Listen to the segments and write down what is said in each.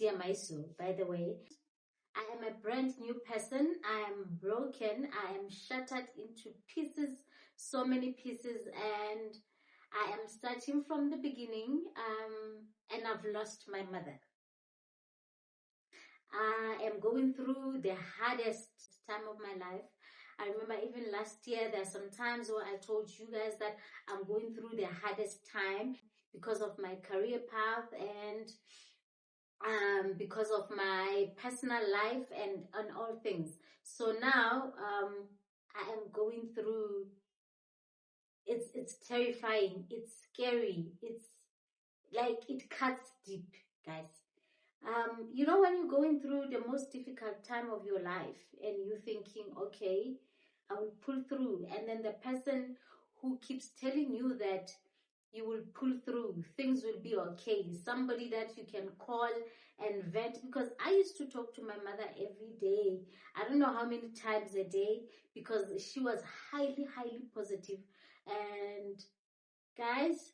Nadia Maiso, by the way. I am a brand new person. I am broken. I am shattered into pieces, so many pieces, and I am starting from the beginning, and I've lost my mother. I am going through the hardest time of my life. I remember even last year, there are some times where I told you guys that I'm going through the hardest time because of my career path and because of my personal life and all things. So now I am going through, it's terrifying, it's scary, it's like it cuts deep, guys. You know, when you're going through the most difficult time of your life and you're thinking, okay, I will pull through, and then the person who keeps telling you that you will pull through, things will be okay, somebody that you can call and vent, because I used to talk to my mother every day. I don't know how many times a day, because she was highly, highly positive. And guys,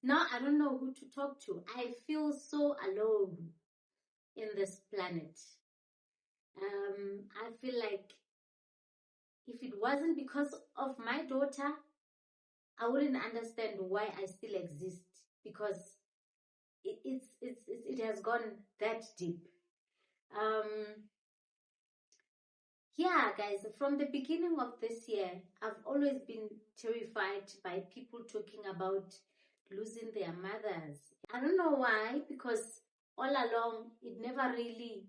now I don't know who to talk to. I feel so alone in this planet. I feel like if it wasn't because of my daughter, I wouldn't understand why I still exist, because it has gone that deep. Yeah, guys, from the beginning of this year, I've always been terrified by people talking about losing their mothers. I don't know why, because all along it never really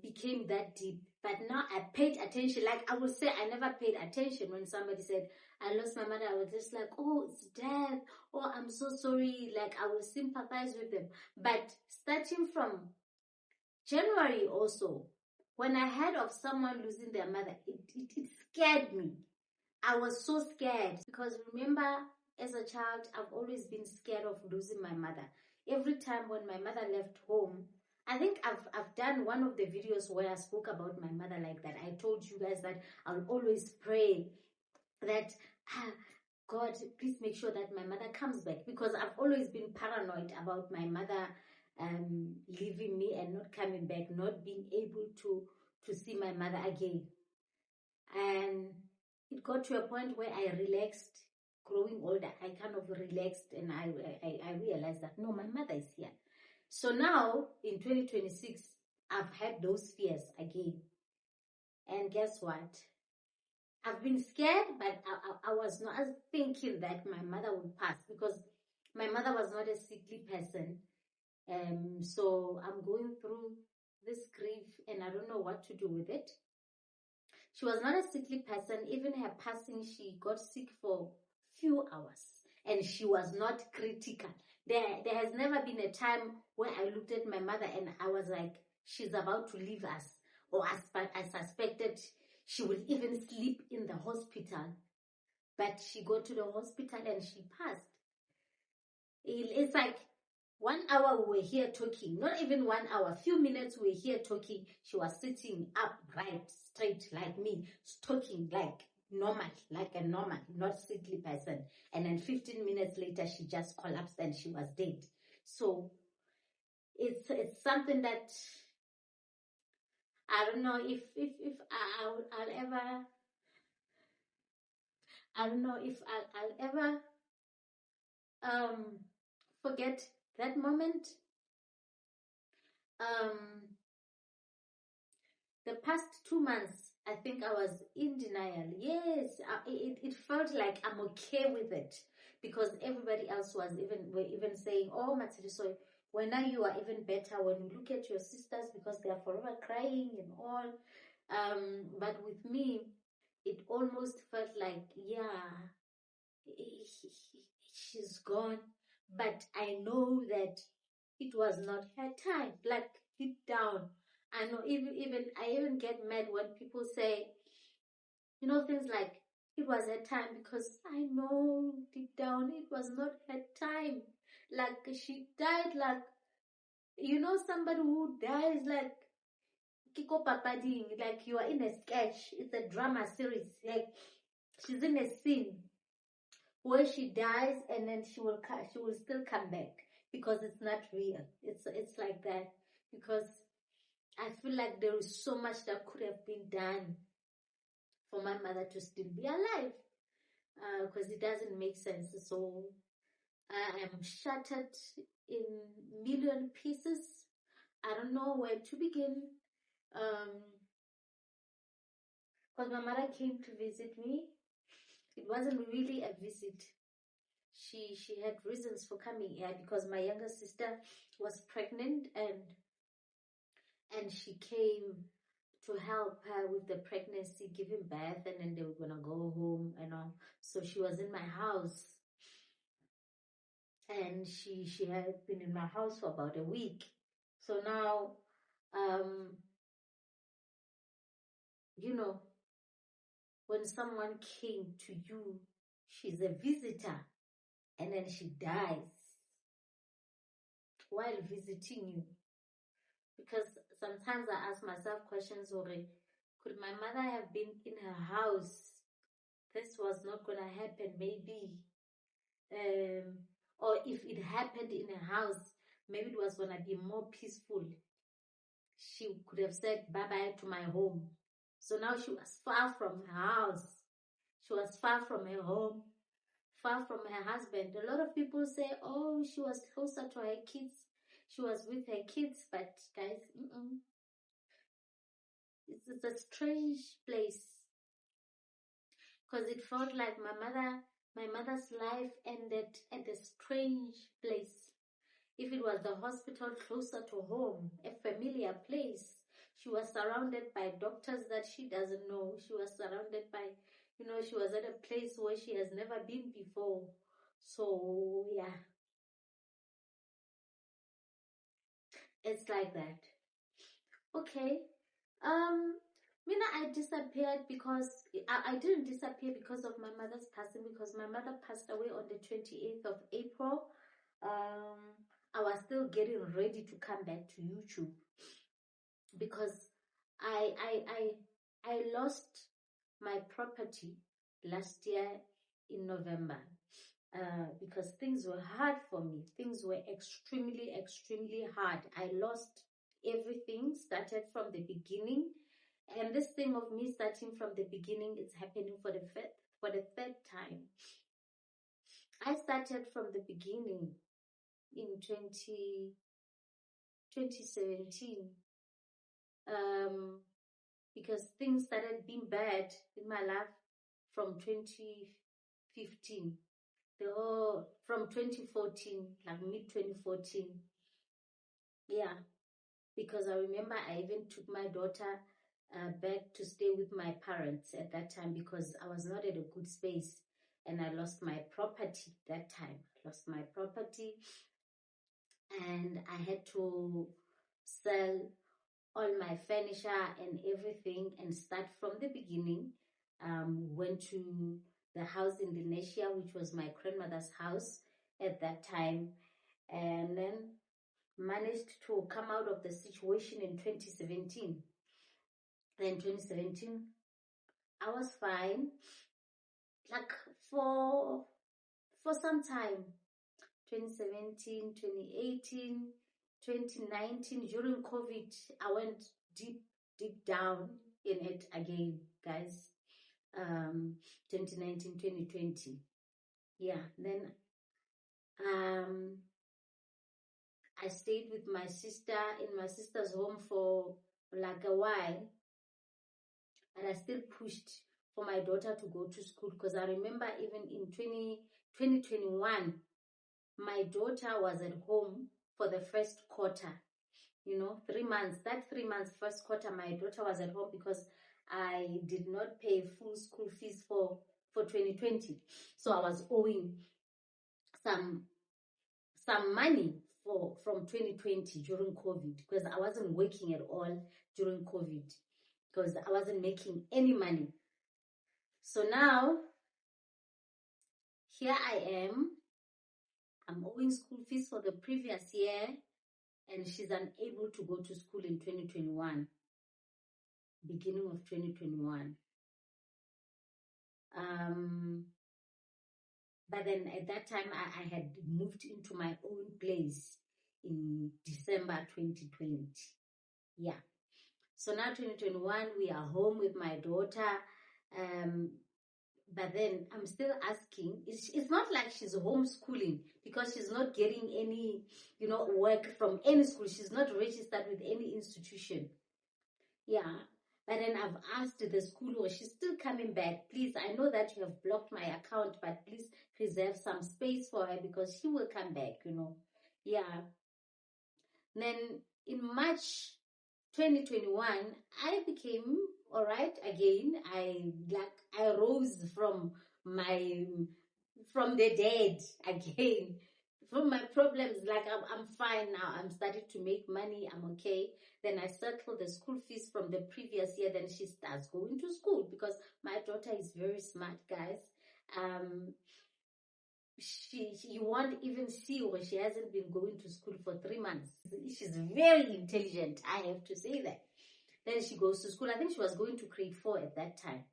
became that deep. But now I paid attention. Like I would say, I never paid attention when somebody said, I lost my mother. I was just like, oh, it's death. Oh, I'm so sorry. Like I will sympathize with them. But starting from January also, when I heard of someone losing their mother, it scared me. I was so scared, because remember, as a child, I've always been scared of losing my mother. Every time when my mother left home, I think I've done one of the videos where I spoke about my mother like that. I told you guys that I'll always pray that, God, please make sure that my mother comes back, because I've always been paranoid about my mother leaving me and not coming back, not being able to see my mother again. And it got to a point where I relaxed. Growing older, I kind of relaxed, and I realized that no, my mother is here. So now in 2026, I've had those fears again. And guess what? I've been scared, but I was not thinking that my mother would pass, because my mother was not a sickly person. So I'm going through this grief and I don't know what to do with it. She was not a sickly person. Even her passing, she got sick for few hours and she was not critical. There has never been a time where I looked at my mother and I was like, she's about to leave us, or I suspected she will even sleep in the hospital. But she got to the hospital and she passed. It's like 1 hour we were here talking, not even 1 hour, few minutes we were here talking. She was sitting upright, straight like me, talking like normal, like a normal, not sickly person. And then 15 minutes later, she just collapsed and she was dead. So it's something that I don't know if I'll ever, I don't know if I'll ever forget that moment. The past 2 months, I think I was in denial. Yes, it felt like I'm okay with it, because everybody else were even saying, oh, Matsiriso, when now you are even better when you look at your sisters, because they are forever crying and all. But with me, it almost felt like, yeah, she's gone. But I know that it was not her time. Like deep down, I know. I even get mad when people say, things like it was her time, because I know deep down it was not her time. Like she died, like somebody who dies like Kiko Papading, like you are in a sketch. It's a drama series. Like she's in a scene. where she dies and then she will still come back because it's not real. It's like that because I feel like there is so much that could have been done for my mother to still be alive because it doesn't make sense. So I am shattered in million pieces. I don't know where to begin. Because my mother came to visit me. It wasn't really a visit. She had reasons for coming here because my younger sister was pregnant and she came to help her with the pregnancy, giving birth, and then they were gonna go home and all. So she was in my house, and she had been in my house for about a week. So now, you know, when someone came to you, she's a visitor, and then she dies while visiting you. Because sometimes I ask myself questions, or could my mother have been in her house? This was not gonna happen, maybe. Or if it happened in her house, maybe it was gonna be more peaceful. She could have said bye-bye to my home. So now she was far from her house. She was far from her home, far from her husband. A lot of people say, oh, she was closer to her kids. She was with her kids, but guys, it's a strange place because it felt like my mother's life ended at a strange place. If it was the hospital closer to home, a familiar place, she was surrounded by doctors that she doesn't know. She was surrounded by, she was at a place where she has never been before. So, yeah, it's like that. Okay. Mina, I disappeared because I didn't disappear because of my mother's passing, because my mother passed away on the 28th of April. I was still getting ready to come back to YouTube because I I I I lost my property last year in November because things were hard for me. Things were extremely hard. I lost everything, started from the beginning, and this thing of me starting from the beginning is happening for the third time. I started from the beginning in 2017 because things started being bad in my life from 2015. From 2014, like mid 2014. Yeah, because I remember I even took my daughter back to stay with my parents at that time because I was not at a good space and I lost my property that time. Lost my property and I had to sell all my furniture and everything and start from the beginning. Went to the house in Lenasia, which was my grandmother's house at that time, and then managed to come out of the situation in 2017. Then 2017, I was fine, like for some time. 2017, 2018, 2019, during COVID, I went deep down in it again, guys. 2019, 2020. Yeah, then I stayed with my sister in my sister's home for like a while, and I still pushed for my daughter to go to school because I remember even in 2021, my daughter was at home for the first quarter, 3 months. That 3 months, first quarter, my daughter was at home because I did not pay full school fees for 2020. So I was owing some money from 2020 during COVID because I wasn't working at all during COVID because I wasn't making any money. So now, here I am. I'm owing school fees for the previous year, and she's unable to go to school in 2021, beginning of 2021. But then at that time, I had moved into my own place in December 2020. Yeah. So now 2021, we are home with my daughter. But then I'm still asking, it's not like she's homeschooling because she's not getting any, work from any school. She's not registered with any institution. Yeah. But then I've asked the school, or she's still coming back. Please, I know that you have blocked my account, but please reserve some space for her because she will come back. Yeah. Then in March 2021, I became all right again. I rose from the dead again. From my problems, like I'm fine now. I'm starting to make money. I'm okay. Then I settle the school fees from the previous year. Then she starts going to school because my daughter is very smart, guys. You won't even see her. She hasn't been going to school for 3 months. She's very intelligent, I have to say that. Then she goes to school. I think she was going to grade 4 at that time.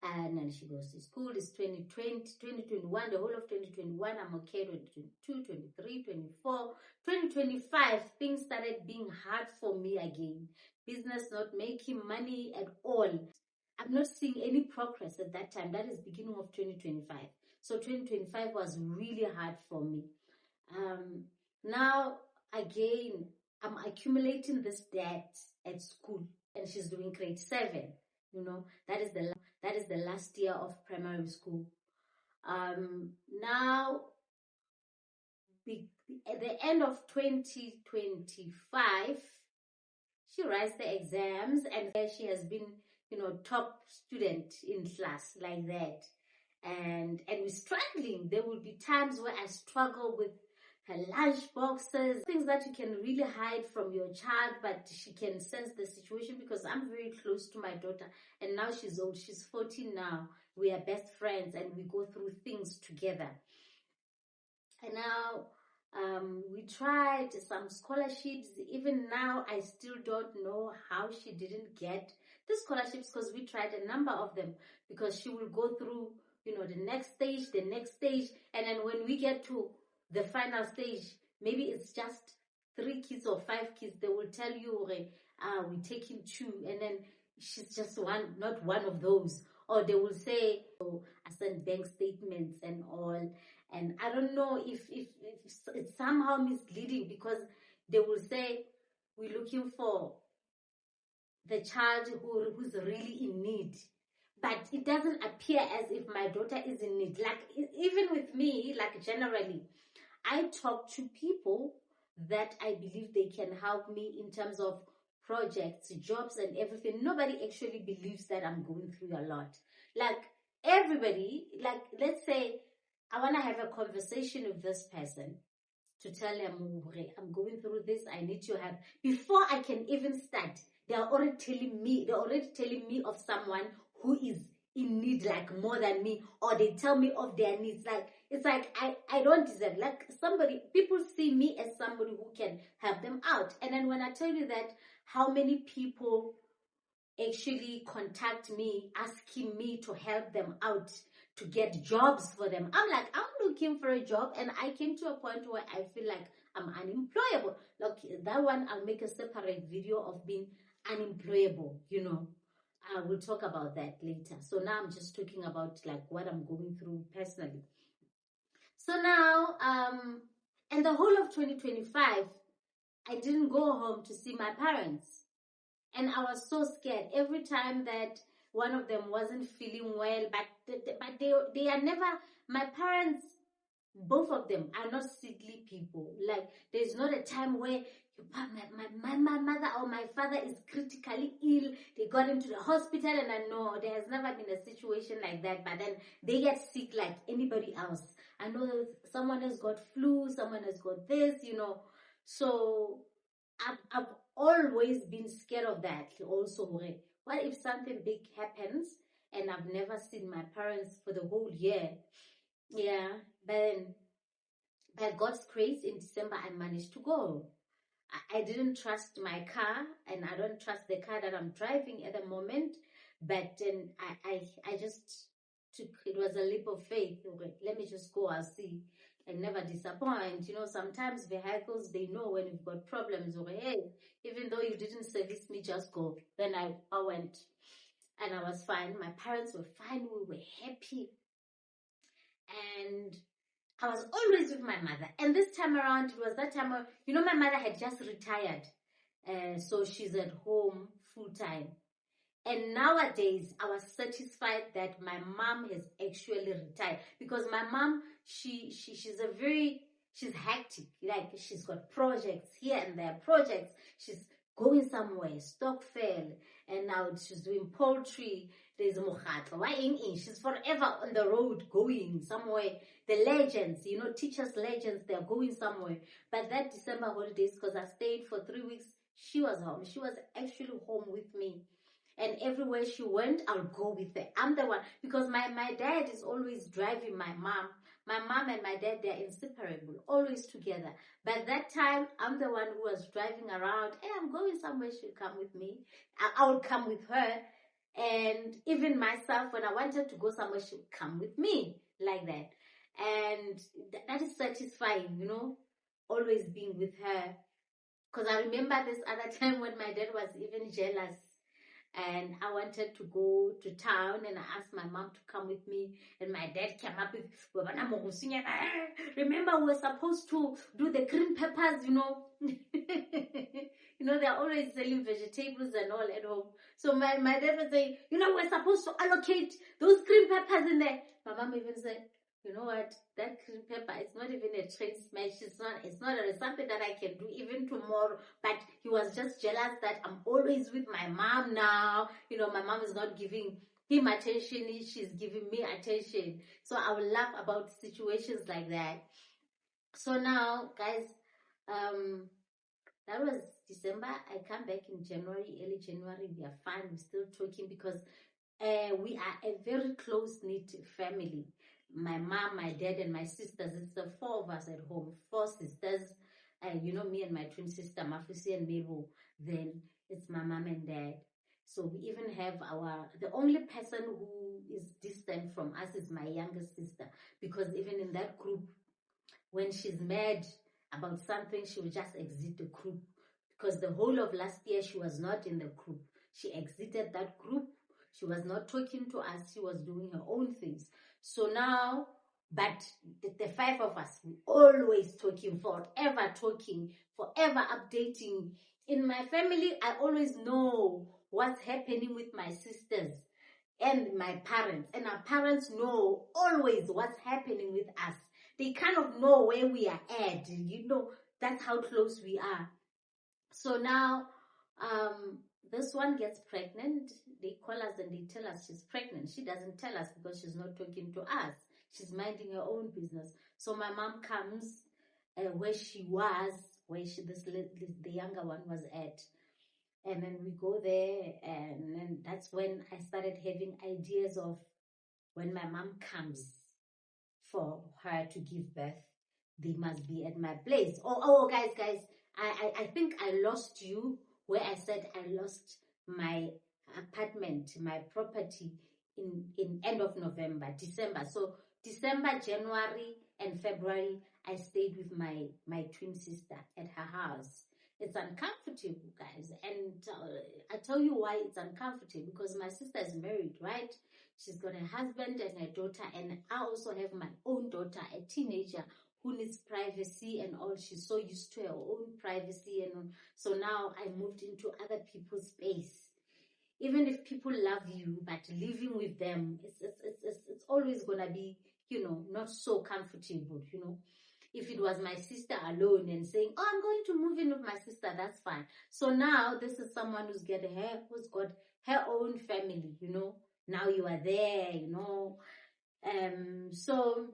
And then she goes to school. It's 2020, 2021, the whole of 2021. I'm okay. 2022, 23, 24, 2025. Things started being hard for me again. Business not making money at all. I'm not seeing any progress at that time. That is beginning of 2025. So 2025 was really hard for me. Now, again, I'm accumulating this debt at school, and she's doing grade 7. That is the last year of primary school. Now, at the end of 2025, she writes the exams, and she has been, top student in class like that. And we're struggling. There will be times where I struggle with her lunch boxes, things that you can really hide from your child, but she can sense the situation because I'm very close to my daughter, and now she's old. She's 14 now. We are best friends, and we go through things together. And now we tried some scholarships. Even now, I still don't know how she didn't get the scholarships because we tried a number of them, because she will go through the next stage, and then when we get to the final stage, maybe it's just 3 kids or 5 kids. They will tell you, we're taking 2, and then she's just one, not one of those. Or they will say, I send bank statements and all. And I don't know if it's somehow misleading, because they will say, we're looking for the child who's really in need. But it doesn't appear as if my daughter is in need. Like, even with me, like generally, I talk to people that I believe they can help me in terms of projects, jobs, and everything. Nobody actually believes that I'm going through a lot. Like, everybody, like, let's say I want to have a conversation with this person to tell them, I'm going through this, I need your help. Before I can even start, they're already telling me of someone who is in need, like more than me, or they tell me of their needs. Like, it's like I don't deserve, like, people see me as somebody who can help them out. And then when I tell you that, how many people actually contact me asking me to help them out, to get jobs for them. I'm like, I'm looking for a job, and I came to a point where I feel like I'm unemployable. Look, that one, I'll make a separate video of being unemployable. I will talk about that later. So now I'm just talking about like what I'm going through personally. So now, and the whole of 2025, I didn't go home to see my parents. And I was so scared every time that one of them wasn't feeling well. But they are never, my parents, both of them are not sickly people. Like, there's not a time where my mother or my father is critically ill, they got into the hospital, and I know there has never been a situation like that. But then they get sick like anybody else. I know someone has got flu, someone has got this, So I've always been scared of that also. What if something big happens and I've never seen my parents for the whole year? Yeah, but then by God's grace, in December, I managed to go. I didn't trust my car, and I don't trust the car that I'm driving at the moment. But then I just it was a leap of faith. Okay, let me just go, I'll see. And never disappoint. You know, sometimes vehicles, they know when you've got problems. Okay, hey, even though you didn't service me, just go. Then I went, and I was fine. My parents were fine. We were happy. And I was always with my mother. And this time around, it was that time, you know, my mother had just retired. So she's at home full time. And nowadays, I was satisfied that my mom has actually retired, because my mom, she's hectic. Like, she's got projects here and there, projects. She's going somewhere, stock fair, and now she's doing poultry. There's mokhatlo. She's forever on the road, going somewhere. The legends, you know, teachers' legends, they're going somewhere. But that December holidays, because I stayed for 3 weeks, she was home. She was actually home with me. And everywhere she went, I'll go with her. I'm the one, because my dad is always driving my mom. My mom and my dad, they're inseparable, always together. But that time, I'm the one who was driving around. Hey, I'm going somewhere, she'll come with me. I would come with her. And even myself, when I wanted to go somewhere, she would come with me, like that. And that is satisfying, you know, always being with her. Because I remember this other time when my dad was even jealous. And I wanted to go to town, and I asked my mom to come with me, and my dad came up with, remember, we were supposed to do the green peppers, you know. You know, they're always selling vegetables and all at home. So my dad would say, you know, we're supposed to allocate those green peppers in there. My mom even said, you know what, that green pepper is not even a train smash. It's not something that I can do even tomorrow. But he was just jealous that I'm always with my mom now. You know, my mom is not giving him attention. She's giving me attention. So I will laugh about situations like that. So now, guys, that was December. I come back in January, early January. We are fine. We're still talking, because we are a very close-knit family. My mom, my dad, and my sisters. It's the 4 of us at home. 4 sisters. You know, me and my twin sister, Mafusi and Mabel. Then it's my mom and dad. So we even have the only person who is distant from us is my younger sister. Because even in that group, when she's mad about something, she will just exit the group. Because the whole of last year, she was not in the group. She exited that group. She was not talking to us. She was doing her own things. So now, but the 5 of us, we always talking, forever updating. In my family, I always know what's happening with my sisters and my parents. And our parents know always what's happening with us. They kind of know where we are at. You know, that's how close we are. So now, this one gets pregnant. They call us and they tell us she's pregnant. She doesn't tell us because she's not talking to us. She's minding her own business. So my mom comes where she was, the younger one was at. And then we go there, and then that's when I started having ideas of when my mom comes for her to give birth, they must be at my place. Oh, guys, I think I lost you where I said I lost my apartment, my property in end of November, December. So December, January, and February, I stayed with my twin sister at her house. It's uncomfortable, guys. And I tell you why it's uncomfortable. Because my sister is married, right? She's got a husband and a daughter. And I also have my own daughter, a teenager, who needs privacy and all. She's so used to her own privacy. And so now I moved into other people's space. Even if people love you, but living with them, it's always going to be, you know, not so comfortable, you know. If it was my sister alone and saying, oh, I'm going to move in with my sister, that's fine. So now this is someone who's got her own family, you know. Now you are there, you know. So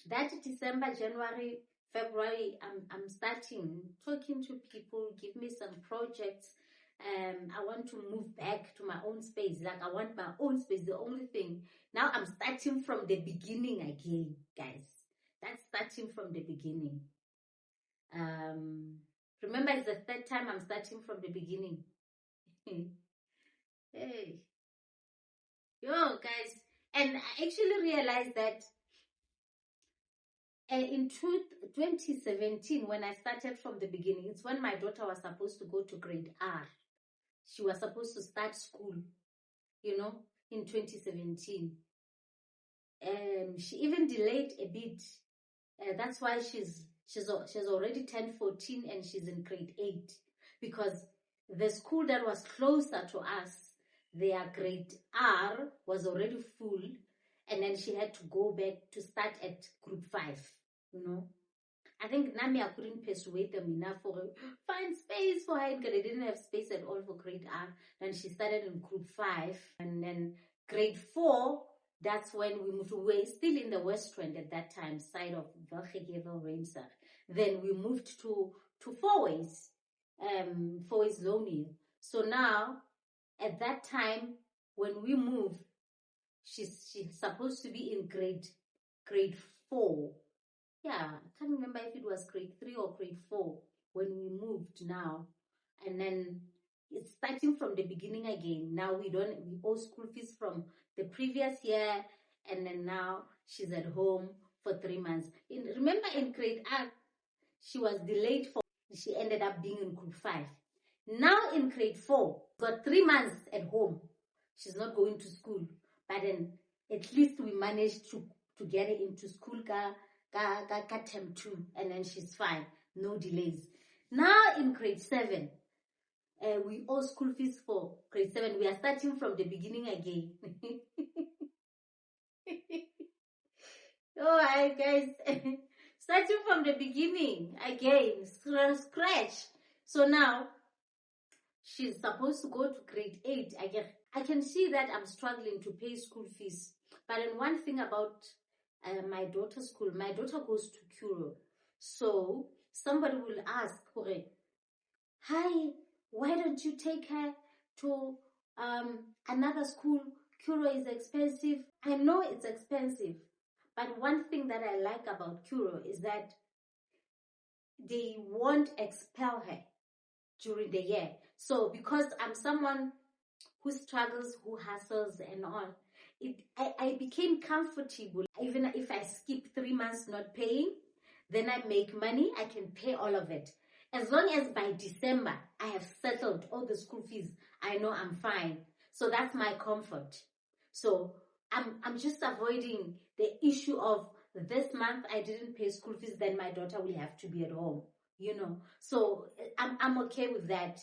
that December, January, February, I'm starting talking to people, give me some projects. I want to move back to my own space. Like, I want my own space, the only thing. Now I'm starting from the beginning again, guys. That's starting from the beginning. Remember, it's the 3rd time I'm starting from the beginning. Hey. Yo, guys, And I actually realized that in 2017, when I started from the beginning, it's when my daughter was supposed to go to grade R. She was supposed to start school, in 2017. She even delayed a bit. That's why she's already turned 14 and she's in grade 8, because the school that was closer to us, their grade R was already full, and then she had to go back to start at group 5. I think Namia couldn't persuade them enough for find space for her because they didn't have space at all for grade R. Then she started in group 5, and then grade 4, that's when we moved. We were still in the West Rand at that time, side of Velgegevel Rensag. Then we moved to Fourways, Fourways Lonely. So now, at that time, when we moved, she's supposed to be in grade 4. Yeah, I can't remember if it was grade 3 or grade 4 when we moved now. And then it's starting from the beginning again. Now we owe school fees from the previous year, and then now she's at home for 3 months. Remember in grade R, she was delayed she ended up being in group 5. Now in grade 4, got 3 months at home. She's not going to school, but then at least we managed to get her into school term 2, and then she's fine, no delays. Now in grade 7, we owe school fees for grade 7. We are starting from the beginning again. Oh, hi guys. Starting from the beginning again, scratch. So now she's supposed to go to grade 8. I can see that I'm struggling to pay school fees. But then one thing about my daughter's school, my daughter goes to Curro. So somebody will ask, hi, why don't you take her to another school? Curro is expensive. I know it's expensive, but one thing that I like about Curro is that they won't expel her during the year. So because I'm someone who struggles, who hustles and all, I became comfortable. Even if I skip 3 months not paying, then I make money, I can pay all of it. As long as by December, I have settled all the school fees, I know I'm fine. So that's my comfort. So I'm just avoiding the issue of this month I didn't pay school fees, then my daughter will have to be at home, So I'm okay with that.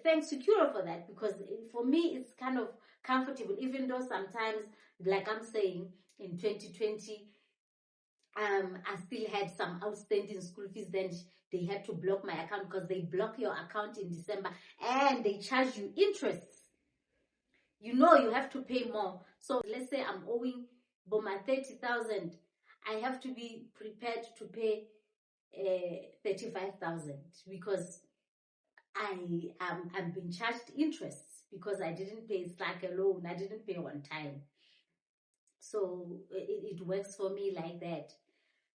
Thanks to Curro for that, because for me it's kind of comfortable, even though sometimes, like I'm saying, in 2020, I still had some outstanding school fees. Then they had to block my account, because they block your account in December and they charge you interests. You have to pay more. So let's say I'm owing Boma 30,000. I have to be prepared to pay 35,000, because I'm being charged interest because I didn't pay. It's like a loan. I didn't pay one time. So it works for me like that.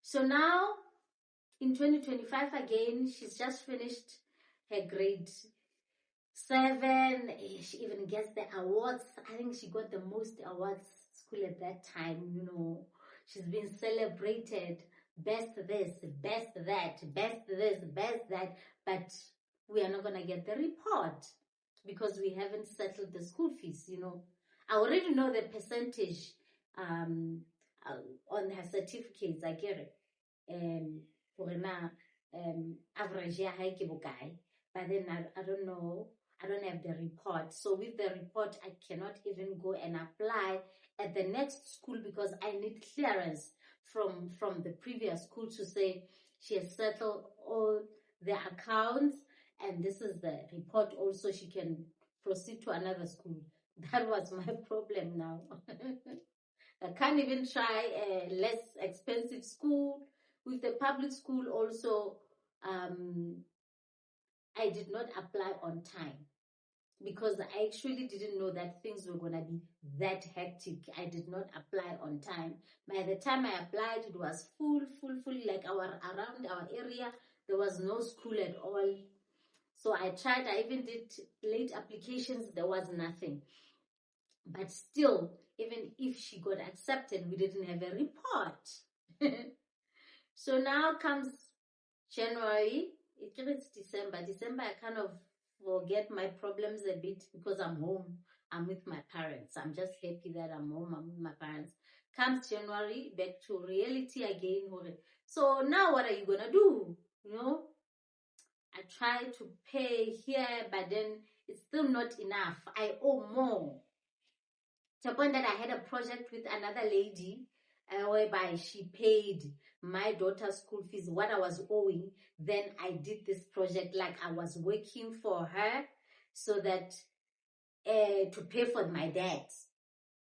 So now in 2025 again, she's just finished her grade 7. She even gets the awards. I think she got the most awards school at that time. She's been celebrated. Best this, best that, best this, best that. But we are not going to get the report because we haven't settled the school fees. I already know the percentage on her certificates. I get it. For now, average year high guy. But then I don't know. I don't have the report. So with the report, I cannot even go and apply at the next school, because I need clearance from the previous school to say she has settled all the accounts, and this is the report also. She can proceed to another school. That was my problem now. I can't even try a less expensive school. With the public school also, I did not apply on time, because I actually didn't know that things were going to be that hectic. I did not apply on time. By the time I applied, it was full, like around our area, there was no school at all. So I tried, I even did late applications, there was nothing. But still, even if she got accepted, we didn't have a report. So now comes January, it's December. December, I kind of forget my problems a bit because I'm home. I'm with my parents. I'm just happy that I'm home. I'm with my parents. Comes January, back to reality again. So now what are you going to do? You know, I try to pay here, but then it's still not enough. I owe more. To the point that I had a project with another lady whereby she paid my daughter's school fees, what I was owing. Then I did this project like I was working for her so that to pay for my dad.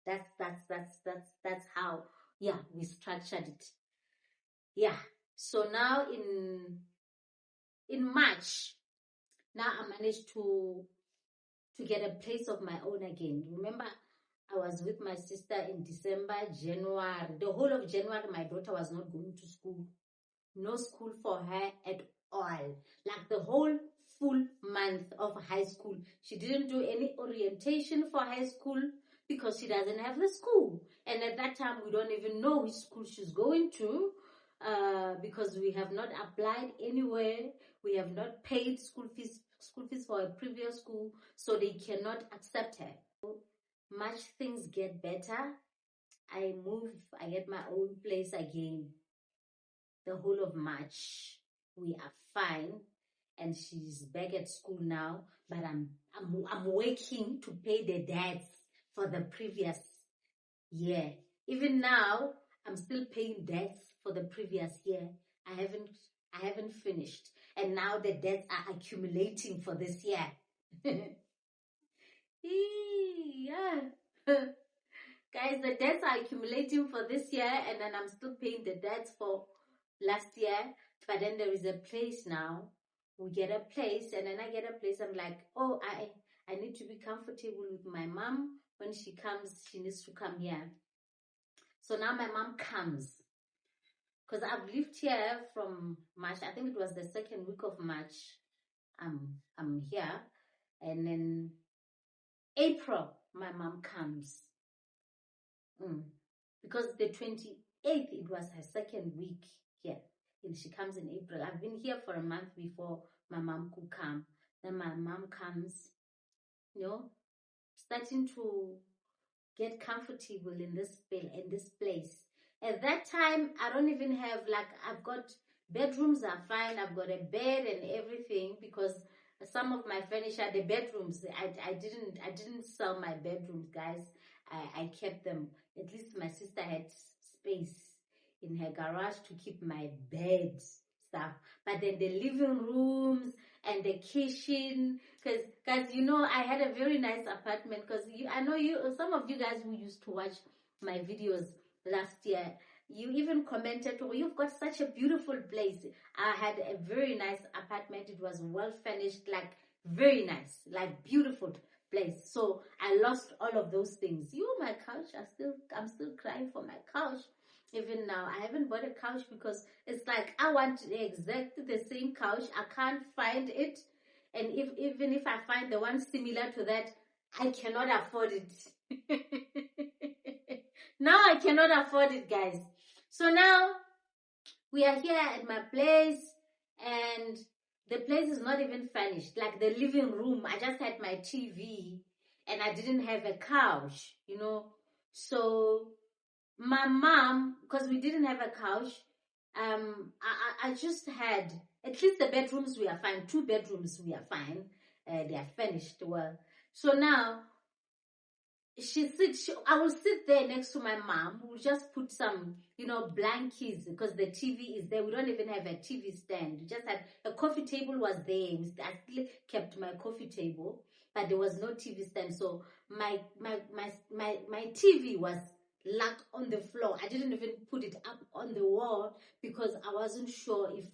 That's how, yeah, we structured it. Yeah. So now in March, now I managed to get a place of my own again. Remember, I was with my sister in December, January. The whole of January, my daughter was not going to school. No school for her at all. Like the whole full month of high school. She didn't do any orientation for high school because she doesn't have the school. And at that time, we don't even know which school she's going to because we have not applied anywhere. We have not paid school fees for a previous school, so they cannot accept her. Much things get better. I move, I get my own place again. The whole of March, we are fine, and she's back at school now. But I'm working to pay the debts for the previous year. Even now, I'm still paying debts for the previous year. I haven't finished, and now the debts are accumulating for this year. Yeah. Guys, the debts are accumulating for this year, and then I'm still paying the debts for last year. But then there is a place now. We get a place, and then I get a place. I'm like, oh, I need to be comfortable with my mom. When she comes, she needs to come here. So now my mom comes. Because I've lived here from March. I think it was the second week of March. I'm here. And then April, my mom comes. Because the 28th, it was her second week here. And she comes in April. I've been here for a month before my mom could come. Then my mom comes, starting to get comfortable in this place. At that time, I don't even have, I've got bedrooms are fine. I've got a bed and everything because some of my furniture, the bedrooms, I didn't sell my bedrooms, guys. I kept them. At least my sister had space in her garage to keep my bed stuff. But then the living rooms and the kitchen, because guys, I had a very nice apartment. Because I know some of you guys who used to watch my videos last year, you even commented, oh, you've got such a beautiful place. I had a very nice apartment. It was well furnished, very nice, beautiful place. So I lost all of those things. My couch, I'm still crying for my couch. Even now, I haven't bought a couch because it's I want exactly the same couch. I can't find it. And even if I find the one similar to that, I cannot afford it. Now I cannot afford it, guys. So now we are here at my place, and the place is not even furnished. The living room, I just had my TV, and I didn't have a couch, So my mom, because we didn't have a couch, I just had, at least the bedrooms we are fine. 2 bedrooms we are fine. They are furnished well. So now I will sit there next to my mom. We'll just put some, blankets because the TV is there. We don't even have a TV stand. We just had a coffee table was there. I still kept my coffee table, but there was no TV stand. So my TV was on the floor. I didn't even put it up on the wall because I wasn't sure if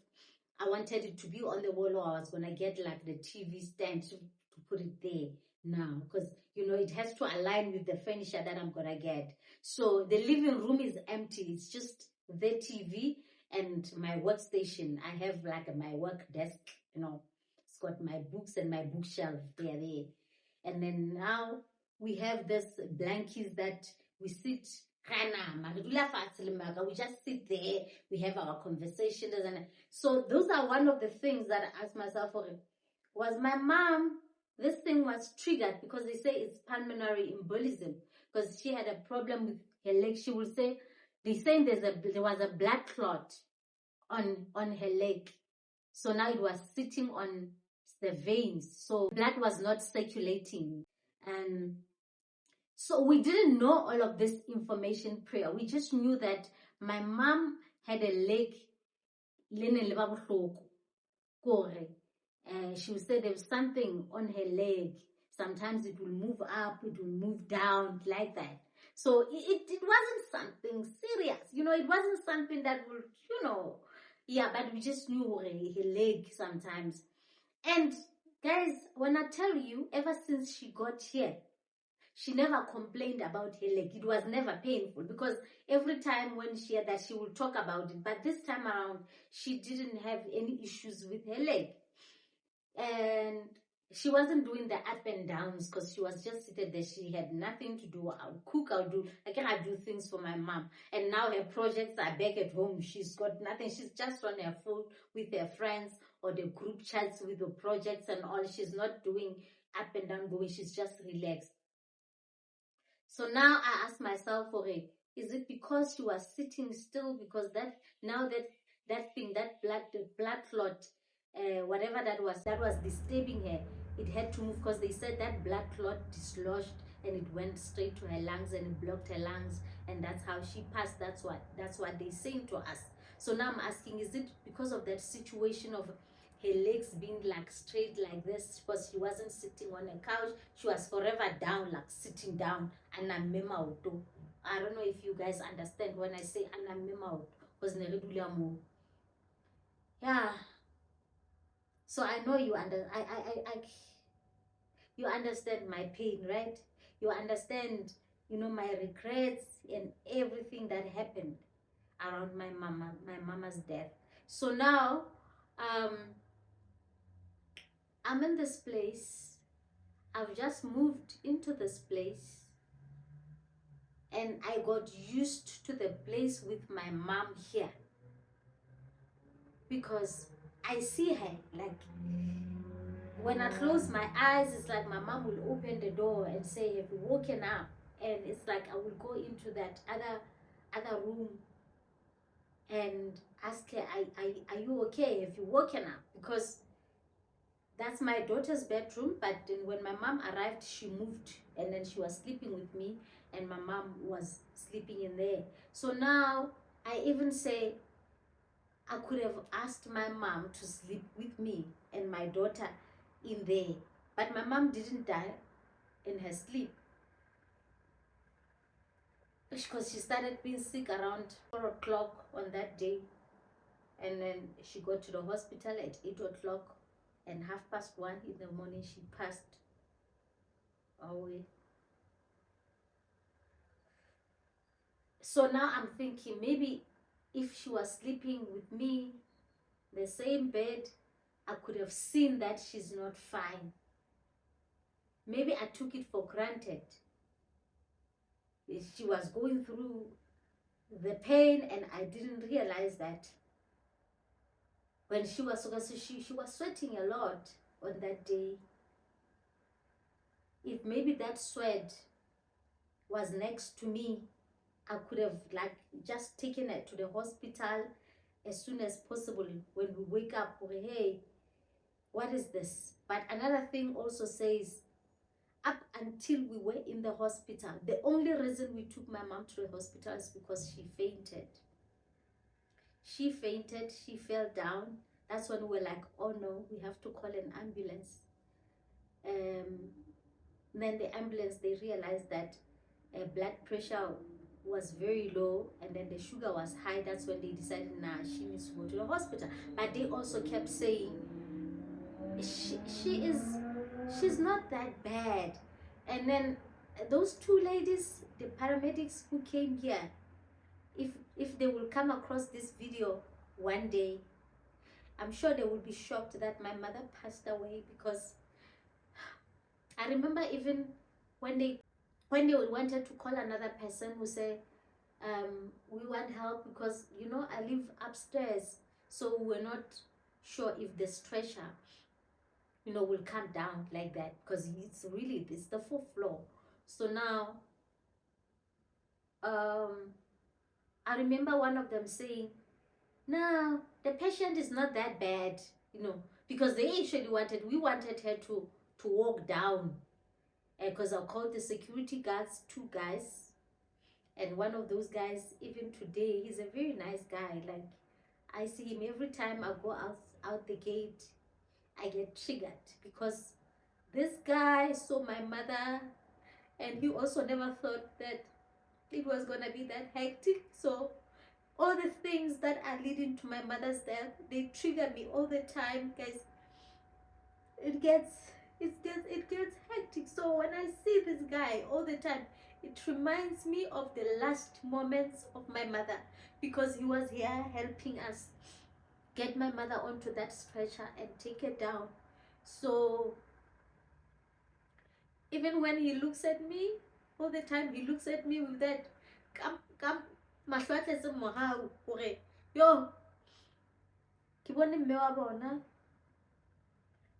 I wanted it to be on the wall or I was gonna get the TV stand to put it there now, because it has to align with the furniture that I'm gonna get. So the living room is empty. It's just the TV and my workstation. I have my work desk, it's got my books and my bookshelf there. And then now we have this blankets that we sit, we just sit there, we have our conversations. And so those are one of the things that I asked myself, okay, was my mom, this thing was triggered because they say it's pulmonary embolism, because she had a problem with her leg. She will say, they saying there was a blood clot on her leg. So now it was sitting on the veins. So blood was not circulating. And so we didn't know all of this information prior. We just knew that my mom had a leg. She would say there was something on her leg. Sometimes it will move up, it will move down, like that. So it wasn't something serious. It wasn't something that would, yeah, but we just knew her leg sometimes. And guys, when I tell you, ever since she got here, she never complained about her leg. It was never painful, because every time when she had that, she would talk about it. But this time around, she didn't have any issues with her leg. And she wasn't doing the up and downs because she was just seated there. She had nothing to do. I'll cook, I do things for my mom. And now her projects are back at home. She's got nothing. She's just on her phone with her friends or the group chats with the projects and all. She's not doing up and down going. She's just relaxed. So now I ask myself, okay, is it because she was sitting still? Because that blood clot, whatever that was disturbing her, it had to move, because they said that blood clot dislodged and it went straight to her lungs and it blocked her lungs, and that's how she passed. That's what they saying to us. So now I'm asking, is it because of that situation of her legs being like straight like this, because she wasn't sitting on a couch, she was forever down, like sitting down. I don't know if you guys understand when I say because yeah. So I know you you understand my pain, right? You understand, my regrets and everything that happened around my mama's death. So now I'm in this place. I've just moved into this place, and I got used to the place with my mom here, because I see her, like, when I close my eyes, it's like my mom will open the door and say, have you woken up? And it's like I will go into that other room and ask her, are you okay? Have you woken up? Because that's my daughter's bedroom. But then when my mom arrived, she moved, and then she was sleeping with me, and my mom was sleeping in there. So now I even say, I could have asked my mom to sleep with me and my daughter in there, but my mom didn't die in her sleep, because she started being sick around 4 o'clock on that day, and then she got to the hospital at 8 o'clock, and 1:30 in the morning she passed away. So now I'm thinking, maybe if she was sleeping with me, the same bed, I could have seen that she's not fine. Maybe I took it for granted. She was going through the pain, and I didn't realize that when she was sweating a lot on that day. If maybe that sweat was next to me, I could have just taken her to the hospital as soon as possible. When we wake up, hey, what is this? But another thing also says, up until we were in the hospital, the only reason we took my mom to the hospital is because she fainted. She fainted, she fell down. That's when we were like, oh no, we have to call an ambulance. Then the ambulance, they realized that blood pressure was very low, and then the sugar was high. That's when they decided, nah, she needs to go to the hospital. But they also kept saying, she's not that bad. And then those two ladies, the paramedics who came here, if they will come across this video one day, I'm sure they will be shocked that my mother passed away. Because I remember even when they when they wanted to call another person who said, we want help because, you know, I live upstairs, so we're not sure if the stretcher, you know, will come down like that, because it's the fourth floor. So now, I remember one of them saying, no, the patient is not that bad, you know, because we wanted her to walk down, because I called the security guards, two guys, and one of those guys, even today, he's a very nice guy. Like, I see him every time I go out the gate, I get triggered, because this guy saw my mother, and he also never thought that it was gonna be that hectic. So all the things that are leading to my mother's death, they trigger me all the time, guys. It gets hectic. So when I see this guy all the time, it reminds me of the last moments of my mother, because he was here helping us get my mother onto that stretcher and take her down. So even when he looks at me all the time, he looks at me with that come mahlo se morao hore yo ke bone mme wa bona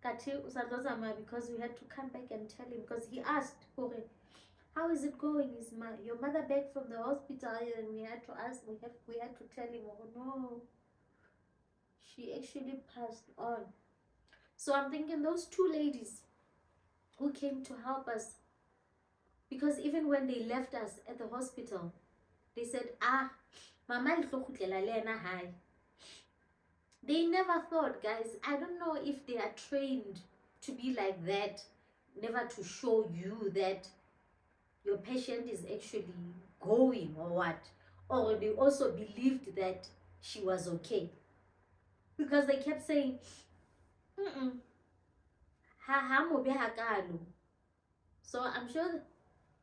kathi o sa tlo tsamaya, because we had to come back and tell him, because he asked hore how is it going, is your mother back from the hospital? And we had to ask, we had to tell him, oh no, she actually passed on. So I'm thinking those two ladies who came to help us, because even when they left us at the hospital, they said, mama hai. They never thought, guys, I don't know if they are trained to be like that, never to show you that your patient is actually going or what, or they also believed that she was okay, because they kept saying so I'm sure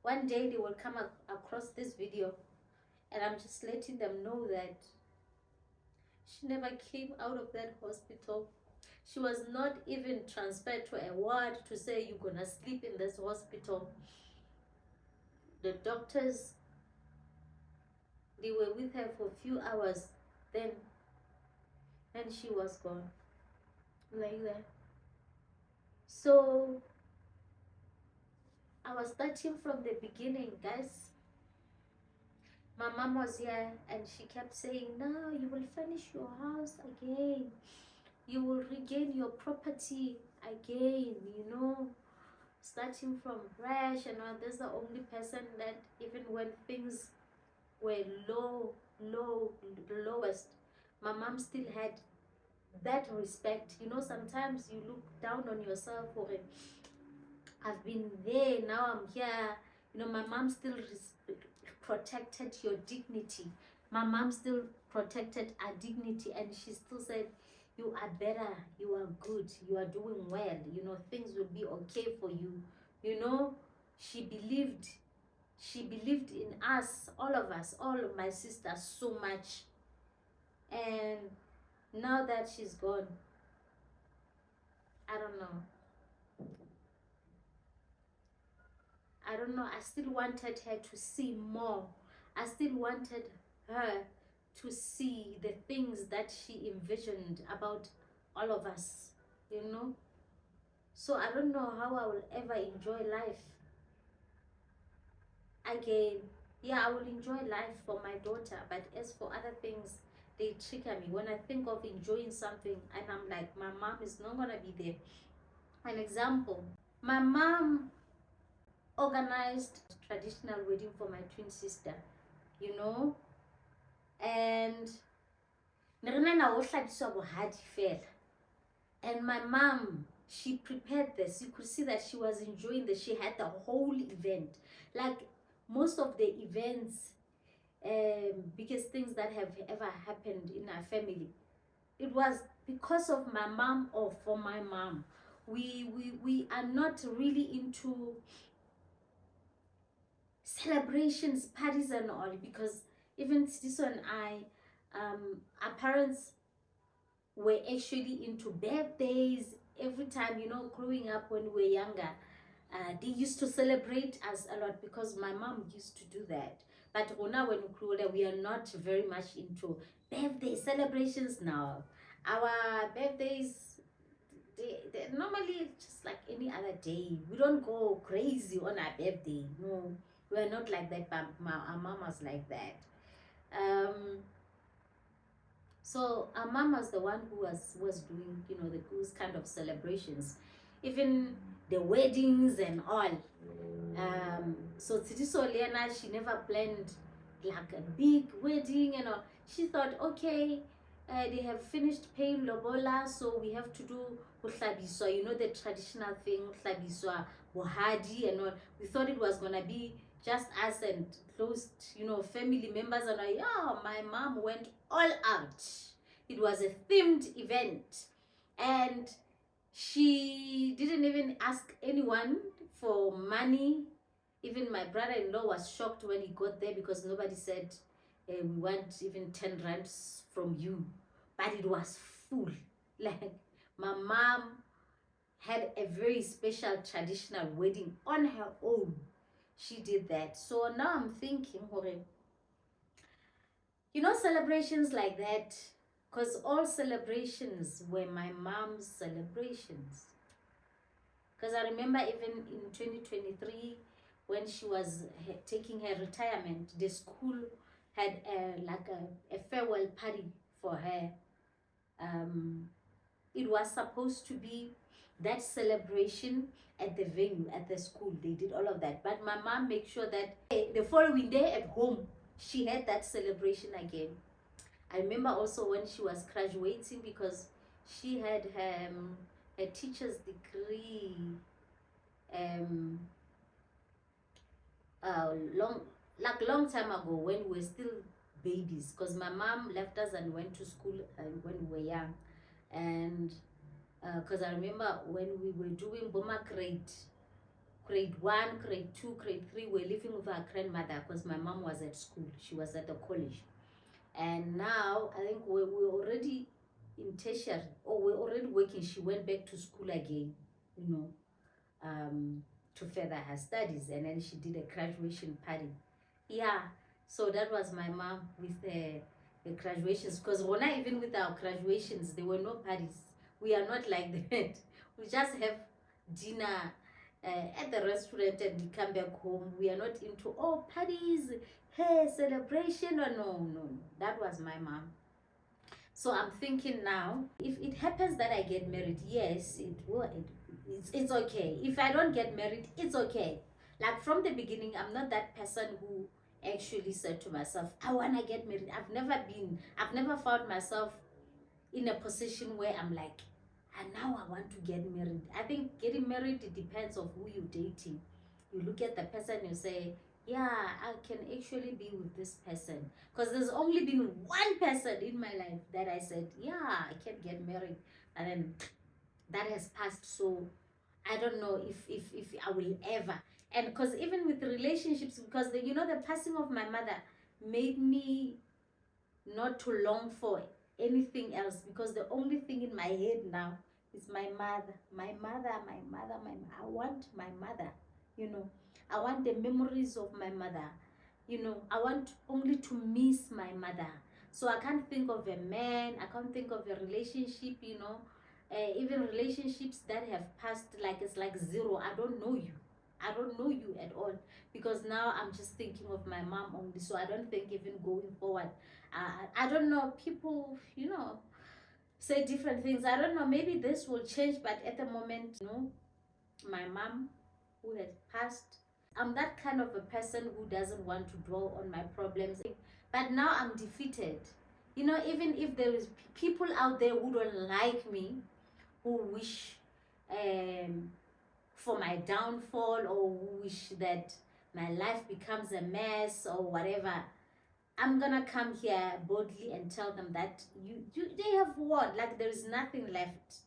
one day they will come across this video, and I'm just letting them know that she never came out of that hospital. She was not even transferred to a ward to say you're gonna sleep in this hospital. The doctors, they were with her for a few hours, then, and she was gone like that. So I was starting from the beginning, guys. My mom was here, and she kept saying, no, you will finish your house again, you will regain your property again, you know, starting from fresh. And this is the only person that even when things were lowest, my mom still had that respect. You know, sometimes you look down on yourself for it. I've been there, now I'm here. You know, my mom still protected your dignity. My mom still protected our dignity, and she still said, you are better, you are good, you are doing well, you know, things will be okay for you. You know, she believed in us, all of my sisters, so much. And now that she's gone, I don't know, I still wanted her to see more. I still wanted her to see the things that she envisioned about all of us, you know. So I don't know how I will ever enjoy life again. Yeah, I will enjoy life for my daughter, but as for other things, they trigger me. When I think of enjoying something, and I'm like, my mom is not gonna be there. An example, my mom organized traditional wedding for my twin sister, you know, and and my mom, she prepared this. You could see that she was enjoying this. She had the whole event, like most of the events, biggest things that have ever happened in our family, it was because of my mom or for my mom. We are not really into celebrations, parties and all, because even Siso and I, our parents were actually into birthdays every time, you know, growing up when we were younger. They used to celebrate us a lot because my mom used to do that. But now when we are not very much into birthday celebrations now. Our birthdays, they normally just like any other day. We don't go crazy on our birthday. No, we are not like that. But our mama's like that. So our mom was the one who was doing, those kind of celebrations, even the weddings and all. So Tsidiso Lena, she never planned like a big wedding, She thought, okay, they have finished paying lobola, so we have to do uhlabiswa, the traditional thing, uhlabiswa, bohadi and all. We thought it was gonna be just us and close, family members, and my mom went all out. It was a themed event, and she didn't even ask anyone for money. Even my brother-in-law was shocked when he got there because nobody said, we want even 10 rands from you. But it was full. Like, my mom had a very special traditional wedding on her own. She did that. So now I'm thinking, celebrations like that, because all celebrations were my mom's celebrations. Because I remember even in 2023, when she was taking her retirement, the school had a farewell party for her. It was supposed to be that celebration at the venue, at the school. They did all of that. But my mom made sure that the following day at home, she had that celebration again. I remember also when she was graduating, because she had her teacher's degree long time ago, when we were still babies, because my mom left us and went to school when we were young. And because I remember when we were doing Boma grade 1, grade 2, grade 3, we were living with our grandmother because my mom was at school. She was at the college. And now I think we're already in tertiary, or we're already working. She went back to school again, to further her studies, and then she did a graduation party. Yeah, so that was my mom with the graduations, because even with our graduations, there were no parties. We are not like that. We just have dinner at the restaurant and we come back home. We are not into parties, hey, celebration, or no. That was my mom. So I'm thinking now, if it happens that I get married, yes, it's okay. If I don't get married, it's okay. Like from the beginning, I'm not that person who actually said to myself, I want to get married. I've never found myself in a position where I'm like, and now I want to get married. I think getting married, it depends on who you're dating. You look at the person, you say, yeah, I can actually be with this person. Because there's only been one person in my life that I said, yeah, I can get married. And then that has passed. So I don't know if I will ever. And because even with relationships, because the passing of my mother made me not to long for anything else, because the only thing in my head now is my mother. I want my mother, I want the memories of my mother, I want only to miss my mother. So I can't think of a man, I can't think of a relationship, even relationships that have passed, like it's like zero. I don't know you at all, because now I'm just thinking of my mom only. So I don't think even going forward, I don't know, people say different things. I don't know, maybe this will change, but at the moment, my mom who has passed, I'm that kind of a person who doesn't want to dwell on my problems. But now I'm defeated, even if there is people out there who don't like me, who wish for my downfall, or who wish that my life becomes a mess or whatever, I'm gonna come here boldly and tell them that they have won. Like, there is nothing left.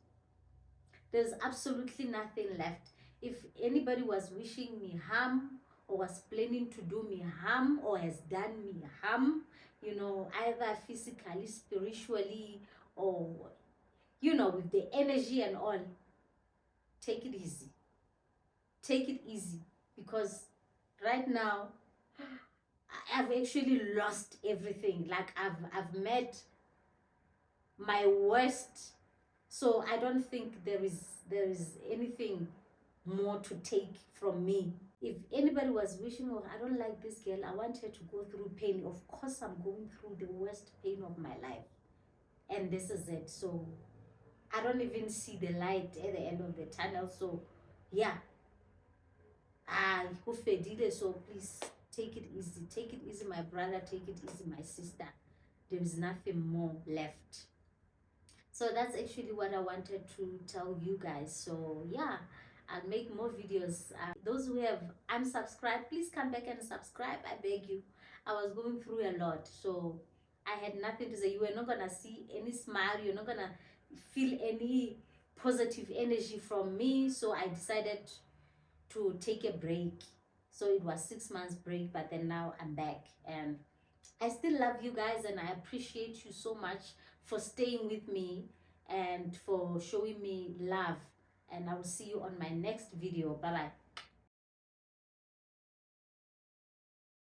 There's absolutely nothing left. If anybody was wishing me harm, or was planning to do me harm, or has done me harm, either physically, spiritually, or with the energy and all, take it easy. take it easy, because right now I've actually lost everything. Like I've met my worst, so I don't think there is anything more to take from me. If anybody was wishing, oh, I don't like this girl, I want her to go through pain, of course I'm going through the worst pain of my life, and this is it. So I don't even see the light at the end of the tunnel. So yeah, I ufedile. So please take it easy. Take it easy, my brother. Take it easy, my sister. There is nothing more left. So that's actually what I wanted to tell you guys. So yeah, I'll make more videos. Those who have unsubscribed, please come back and subscribe, I beg you. I was going through a lot, so I had nothing to say. You were not gonna see any smile, you're not gonna feel any positive energy from me. So I decided to take a break. So it was 6 months break, but then now I'm back, and I still love you guys, and I appreciate you so much for staying with me and for showing me love. And I will see you on my next video. Bye bye.